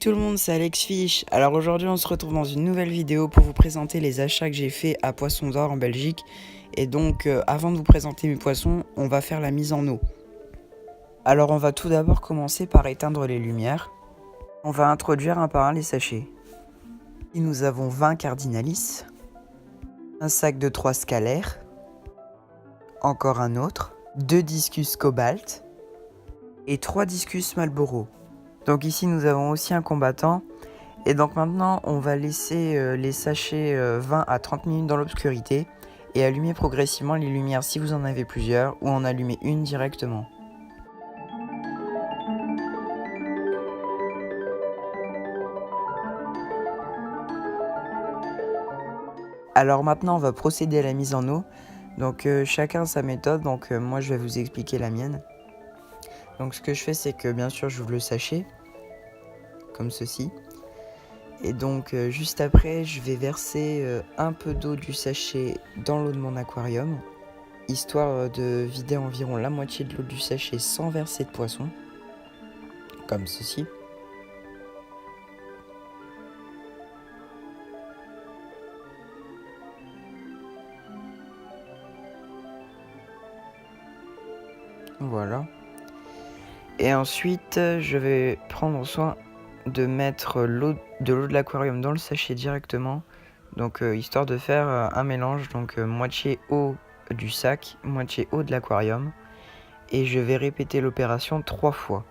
tout le monde, c'est Alex Fish. Alors aujourd'hui on se retrouve dans une nouvelle vidéo pour vous présenter les achats que j'ai fait à Poisson d'Or en Belgique. Et donc avant de vous présenter mes poissons, on va faire la mise en eau. Alors on va tout d'abord commencer par éteindre les lumières. On va introduire un par un les sachets. Et nous avons 20 cardinalis, un sac de 3 scalaires, encore un autre, 2 discus cobalt et 3 discus Marlboro. Donc ici nous avons aussi un combattant. Et donc maintenant on va laisser les sachets 20 à 30 minutes dans l'obscurité et allumer progressivement les lumières si vous en avez plusieurs ou en allumer une directement. Alors maintenant on va procéder à la mise en eau. Donc chacun sa méthode, donc moi je vais vous expliquer la mienne. Donc ce que je fais c'est que bien sûr j'ouvre le sachet, comme ceci. Et donc juste après je vais verser un peu d'eau du sachet dans l'eau de mon aquarium, histoire de vider environ la moitié de l'eau du sachet sans verser de poisson, comme ceci. Voilà. Et ensuite je vais prendre soin de mettre de l'eau de l'aquarium dans le sachet directement, donc histoire de faire un mélange, donc moitié eau du sac, moitié eau de l'aquarium, et je vais répéter l'opération 3 fois.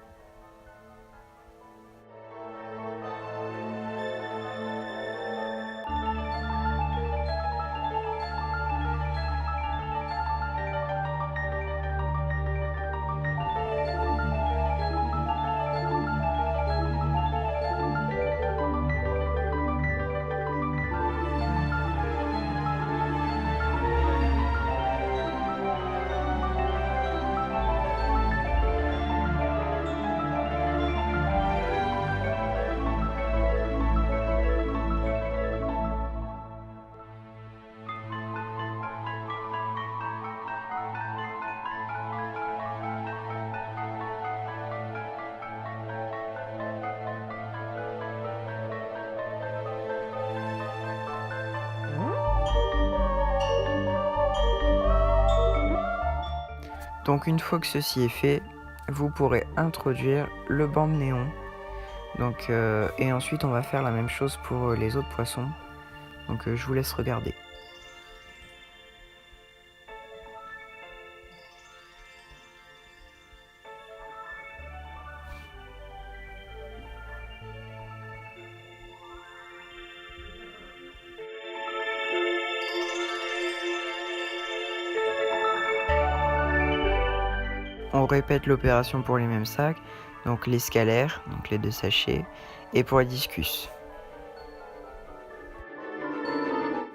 Donc une fois que ceci est fait, vous pourrez introduire le banc de néon. Donc, et ensuite on va faire la même chose pour les autres poissons. Donc je vous laisse regarder. On répète l'opération pour les mêmes sacs, donc les scalaires, donc les 2 sachets, et pour les discus.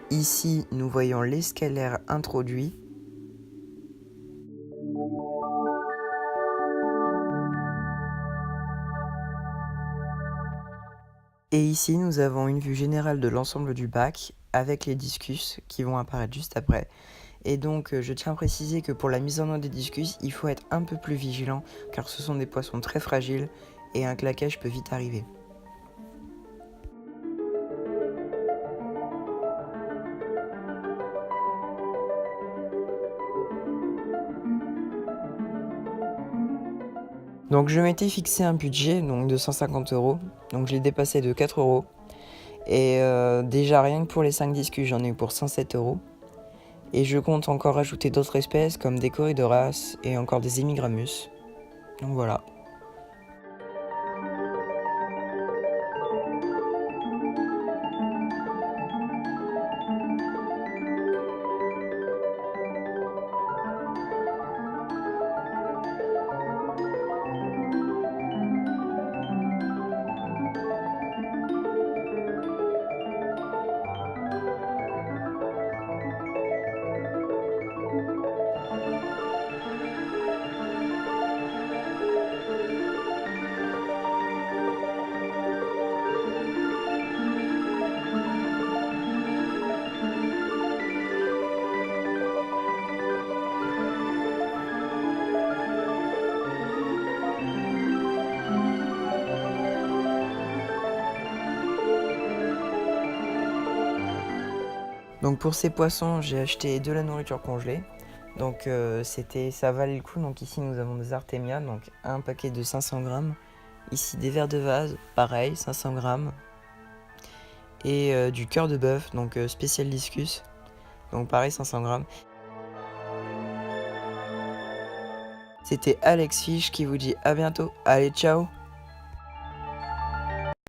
Ici, nous voyons les scalaires introduits. Et ici, nous avons une vue générale de l'ensemble du bac avec les discus qui vont apparaître juste après. Et donc, je tiens à préciser que pour la mise en eau des discus, il faut être un peu plus vigilant car ce sont des poissons très fragiles et un claquage peut vite arriver. Donc je m'étais fixé un budget donc de 150 €, donc je l'ai dépassé de 4 €. Et déjà rien que pour les 5 discus, j'en ai eu pour 107 €. Et je compte encore ajouter d'autres espèces comme des Corydoras et encore des Hemigramus. Donc voilà. Donc pour ces poissons, j'ai acheté de la nourriture congelée. Donc ça valait le coup. Donc ici nous avons des artémias, donc un paquet de 500 grammes. Ici des vers de vase, pareil, 500 grammes. Et du cœur de bœuf, donc spécial discus. Donc pareil, 500 grammes. C'était Alex Fish qui vous dit à bientôt. Allez, ciao!